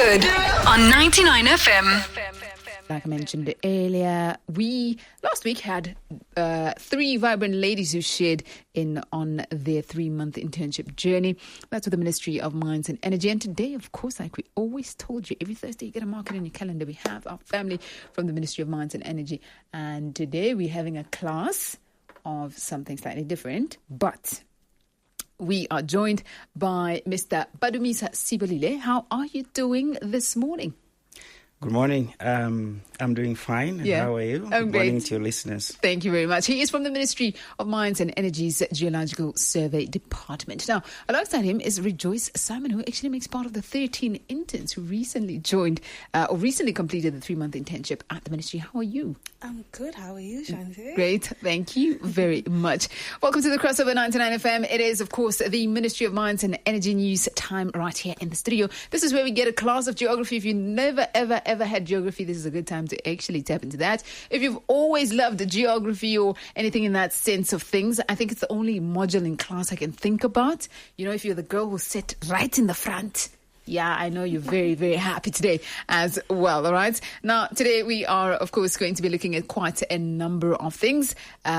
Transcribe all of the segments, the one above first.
good on 99 FM. Like I mentioned earlier, we last week had 3 vibrant ladies who shared in on their 3-month internship journey. That's with the Ministry of Mines and Energy. And today, of course, like we always told you, every Thursday you get a mark on your calendar. We have our family from the Ministry of Mines and Energy. And today we're having a class of something slightly different, but we are joined by Mr. Badumisa Sibolile. How are you doing this morning? Good morning. I'm doing fine. Yeah. How are you? I'm Good great. morning to your listeners. Thank you very much. He is from the Ministry of Mines and Energy's Geological Survey Department. Now, alongside him is Rejoice Simon, who actually makes part of the 13 interns who recently joined or recently completed the 3-month internship at the Ministry. How are you? I'm good. How are you, Shanti? Great. Thank you very much. Welcome to the Crossover 99 FM. It is, of course, the Ministry of Mines and Energy news time right here in the studio. This is where we get a class of geography. If you never, ever had geography, this is a good time to actually tap into that. If you've always loved geography or anything in that sense of things, I think it's the only module in class I can think about. You know, if you're the girl who sat right in the front, yeah, I know you're very, very happy today as well, all right? Now, today we are, of course, going to be looking at quite a number of things. They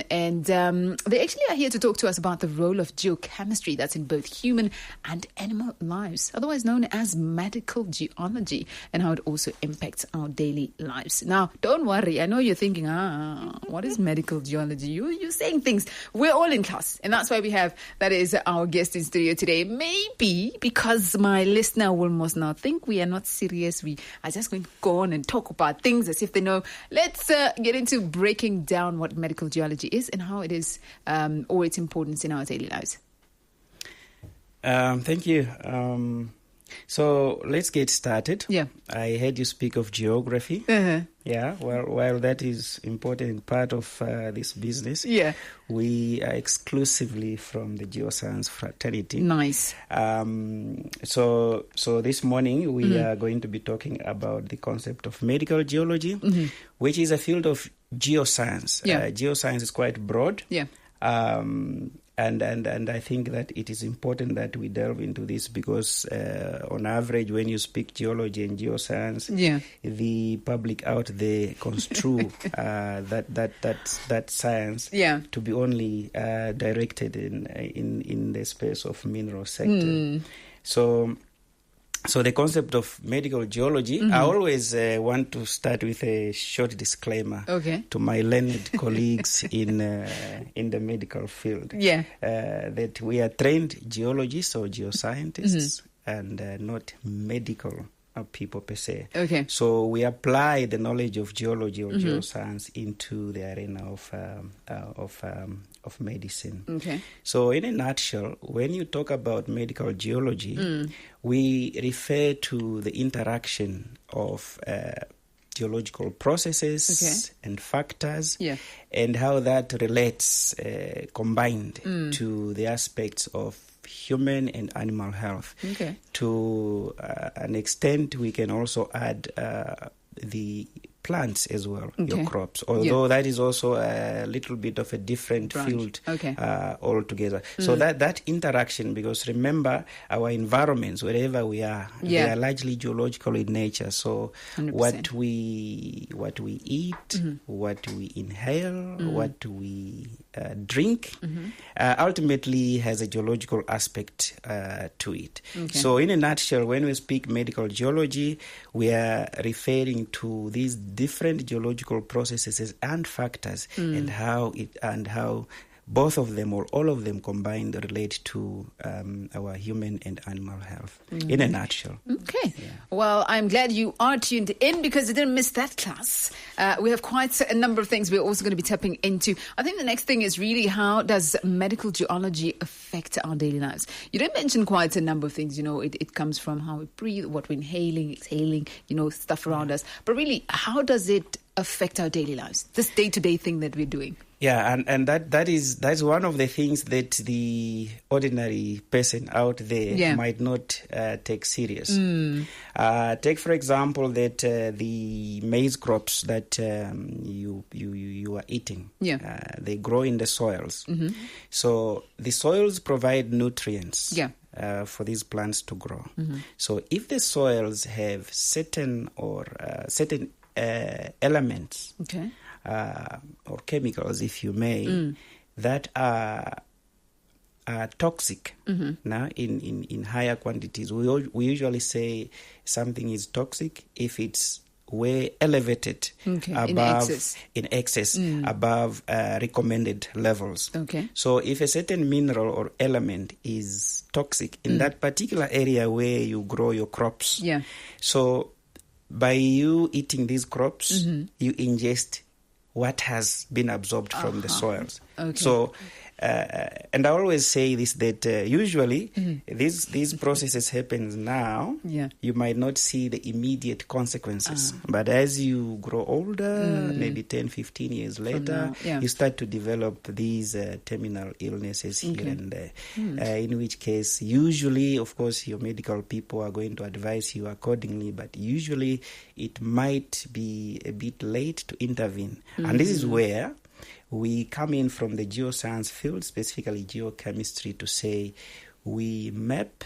actually are here to talk to us about the role of geochemistry that's in both human and animal lives, otherwise known as medical geology, and how it also impacts our daily lives. Now, don't worry. I know you're thinking, what is medical geology? You're saying things. We're all in class, and that's why that is our guest in studio today. Maybe because my listener will most now think we are not serious. We are just going to go on and talk about things as if they know. Let's get into breaking down what medical geology is and how it is or its importance in our daily lives. Thank you. So let's get started. Yeah. I heard you speak of geography. Uh-huh. Yeah, well, while that is important part of this business, Yeah. we are exclusively from the Geoscience fraternity. Nice. So this morning we are going to be talking about the concept of medical geology, which is a field of geoscience. Yeah. Geoscience is quite broad. Yeah. And I think that it is important that we delve into this because on average, when you speak geology and geoscience, the public out there construe that science to be only directed in the space of mineral sector. So the concept of medical geology, I always want to start with a short disclaimer to my learned colleagues in the medical field. Yeah. That we are trained geologists or geoscientists and not medical people per se. Okay. So we apply the knowledge of geology or geoscience into the arena of medicine. Okay. So in a nutshell, when you talk about medical geology, we refer to the interaction of geological processes and factors and how that relates combined to the aspects of human and animal health. Okay. To an extent, we can also add the plants as well, your crops, although that is also a little bit of a different field altogether. So that interaction, because remember, our environments, wherever we are, they are largely geological in nature. So 100%. what we eat, what we inhale, what we drink, ultimately has a geological aspect to it. Okay. So in a nutshell, when we speak medical geology, we are referring to these different geological processes and factors and how both of them or all of them combined relate to our human and animal health in a nutshell. Okay. Yeah. Well, I'm glad you are tuned in because you didn't miss that class. We have quite a number of things we're also going to be tapping into. I think the next thing is really how does medical geology affect our daily lives? You did mention quite a number of things. You know, it comes from how we breathe, what we're inhaling, exhaling, you know, stuff around us. But really, how does it affect our daily lives, this day-to-day thing that we're doing? Yeah, and that's one of the things that the ordinary person out there might not take serious. Take, for example, that the maize crops that you are eating, they grow in the soils. So the soils provide nutrients for these plants to grow. So if the soils have certain elements or chemicals, if you may, that are toxic now in higher quantities, we usually say something is toxic if it's way elevated above in excess above recommended levels. So if a certain mineral or element is toxic in that particular area where you grow your crops, so by you eating these crops, you ingest what has been absorbed from the soils. So and I always say this, that usually these processes happen now. You might not see the immediate consequences, but as you grow older, maybe 10, 15 years later, you start to develop these terminal illnesses here and there, in which case usually, of course, your medical people are going to advise you accordingly, but usually it might be a bit late to intervene. And this is where we come in from the geoscience field, specifically geochemistry, to say we map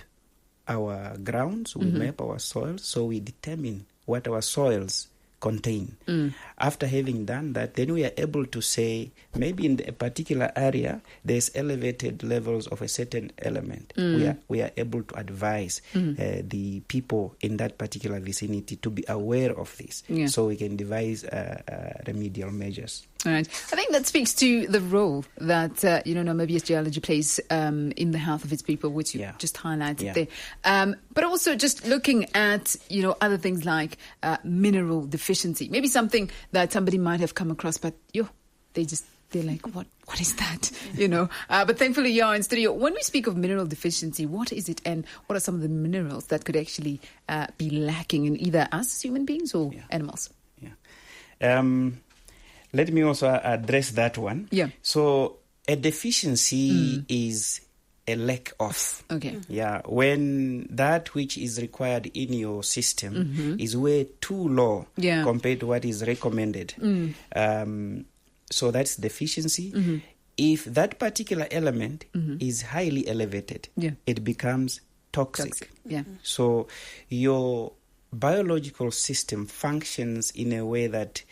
our grounds, we map our soils, so we determine what our soils contain. After having done that, then we are able to say maybe in a particular area there's elevated levels of a certain element. We are able to advise the people in that particular vicinity to be aware of this, so we can devise remedial measures. All right. I think that speaks to the role that Namibia's geology plays in the health of its people, which you just highlighted there. But also just looking at other things like mineral deficiency, maybe something that somebody might have come across, but they're like, what is that? But thankfully you are in studio. When we speak of mineral deficiency, what is it, and what are some of the minerals that could actually be lacking in either us as human beings or animals? Let me also address that one. So a deficiency is a lack of. When that which is required in your system is way too low compared to what is recommended. So that's deficiency. If that particular element is highly elevated, it becomes toxic. So your biological system functions in a way that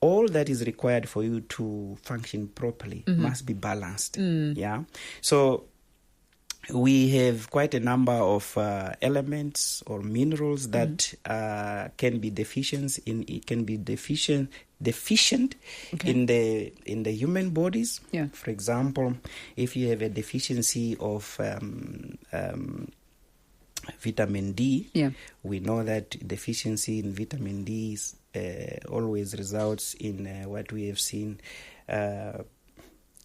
all that is required for you to function properly must be balanced. So we have quite a number of elements or minerals that can be deficient in the human bodies. For example, if you have a deficiency of vitamin D, we know that deficiency in vitamin D always results in what we have seen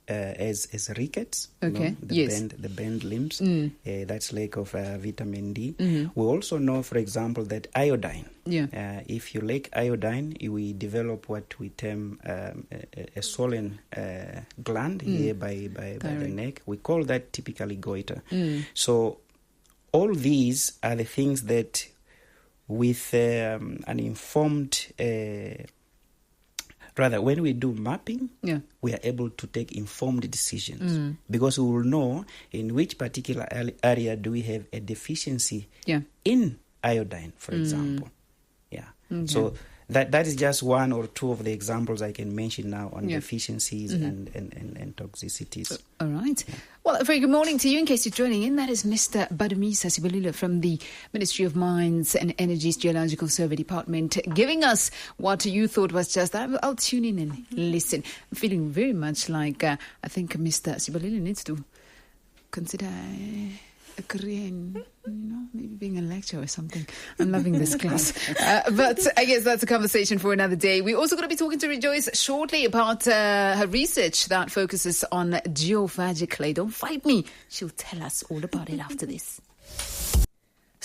as rickets, the bent limbs. That's lack of vitamin D. We also know, for example, that iodine. If you lack iodine, we develop what we term a swollen gland here by the neck. We call that typically goiter. So all these are the things that with an informed when we do mapping, we are able to take informed decisions because we will know in which particular area do we have a deficiency in iodine, for example. So that is just one or two of the examples I can mention now on deficiencies and toxicities. All right. Well, a very good morning to you. In case you're joining in, that is Mr. Badumisa Sibolile from the Ministry of Mines and Energy's Geological Survey Department, giving us what you thought was just, I'll tune in and listen. I'm feeling very much like I think Mr. Sibolile needs to consider a career in, maybe being a lecturer or something. I'm loving this class. But I guess that's a conversation for another day. We're also going to be talking to Rejoice shortly about her research that focuses on geophagic clay. Don't fight me. She'll tell us all about it after this.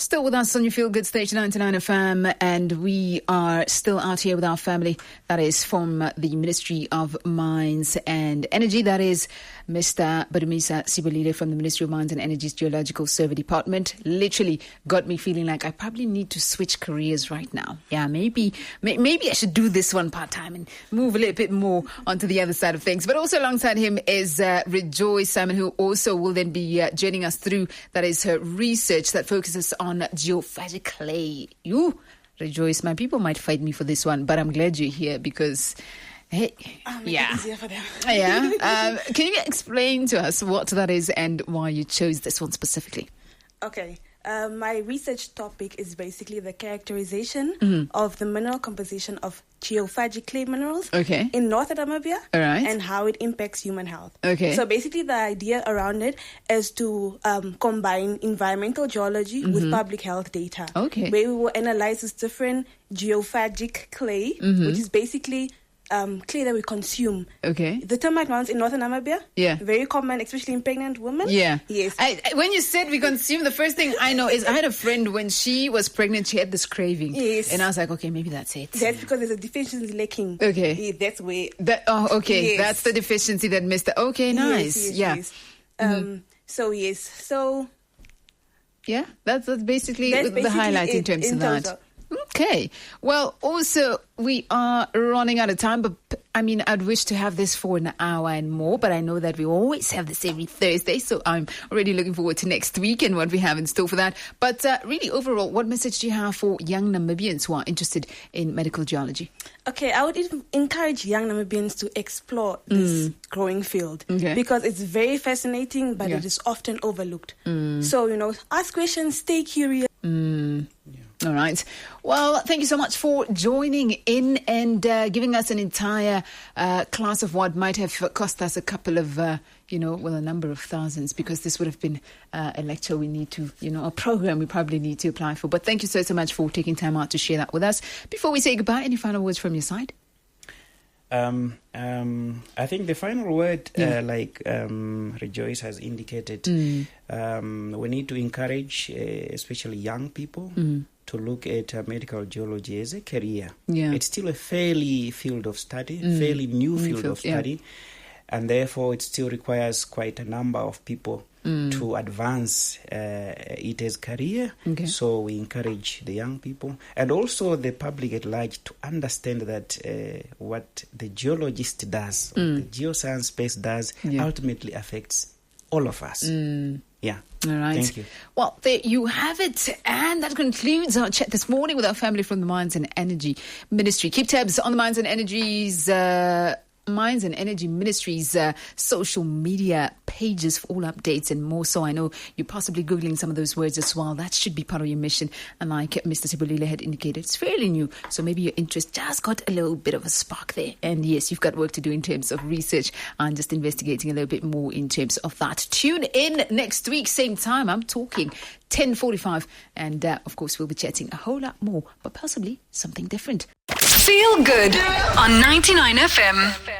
Still with us on your Feel Good Station 99 FM, and we are still out here with our family. That is from the Ministry of Mines and Energy. That is Mr. Badumisa Sibolile from the Ministry of Mines and Energy's Geological Survey Department. Literally got me feeling like I probably need to switch careers right now. Yeah, maybe I should do this one part-time and move a little bit more onto the other side of things. But also alongside him is Rejoice Simon, who also will then be joining us through, that is her research that focuses on geophagic clay. You, Rejoice, my people might fight me for this one, but I'm glad you're here because... Hey, yeah. Easier for them. Yeah. Can you explain to us what that is and why you chose this one specifically? Okay. My research topic is basically the characterization of the mineral composition of geophagic clay minerals in northern Namibia and how it impacts human health. Okay. So basically the idea around it is to combine environmental geology with public health data. Okay. Where we will analyze this different geophagic clay, which is basically... clay that we consume. Okay. The termite mounds in northern Namibia. Yeah. Very common, especially in pregnant women. Yeah. Yes. When you said we consume, the first thing I know is I had a friend when she was pregnant, she had this craving. Yes. And I was like, okay, maybe that's it. That's because there's a deficiency lacking. Okay. Yeah, that's where. Okay. Yes. That's the deficiency that missed it. Okay, nice. Yes. So, yes. So. Yeah. That's basically the highlight in terms of that. Okay. Well, also, we are running out of time, but I mean, I'd wish to have this for an hour and more, but I know that we always have this every Thursday, so I'm already looking forward to next week and what we have in store for that. But really, overall, what message do you have for young Namibians who are interested in medical geology? Okay, I would encourage young Namibians to explore this growing field because it's very fascinating, but it is often overlooked. So, ask questions, stay curious. All right. Well, thank you so much for joining in and giving us an entire class of what might have cost us a couple of, a number of thousands, because this would have been a lecture we need to, a program we probably need to apply for. But thank you so much for taking time out to share that with us. Before we say goodbye, any final words from your side? I think the final word, like Rejoice has indicated, we need to encourage, especially young people, to look at medical geology as a career. Yeah. It's still a fairly field of study, fairly new field of study, and therefore it still requires quite a number of people to advance it as career. Okay. So we encourage the young people and also the public at large to understand that what the geologist does, what the geoscience space does, ultimately affects all of us. Yeah. All right. Thank you. Well, there you have it. And that concludes our chat this morning with our family from the Mines and Energy Ministry. Keep tabs on the Mines and Energy Ministry's social media pages for all updates and more. So I know you're possibly Googling some of those words as well. That should be part of your mission. And like Mr. Sibolile had indicated, it's fairly new. So maybe your interest just got a little bit of a spark there. And yes, you've got work to do in terms of research and just investigating a little bit more in terms of that. Tune in next week, same time. I'm talking 10:45. And of course, we'll be chatting a whole lot more, but possibly something different. Feel good on 99 FM.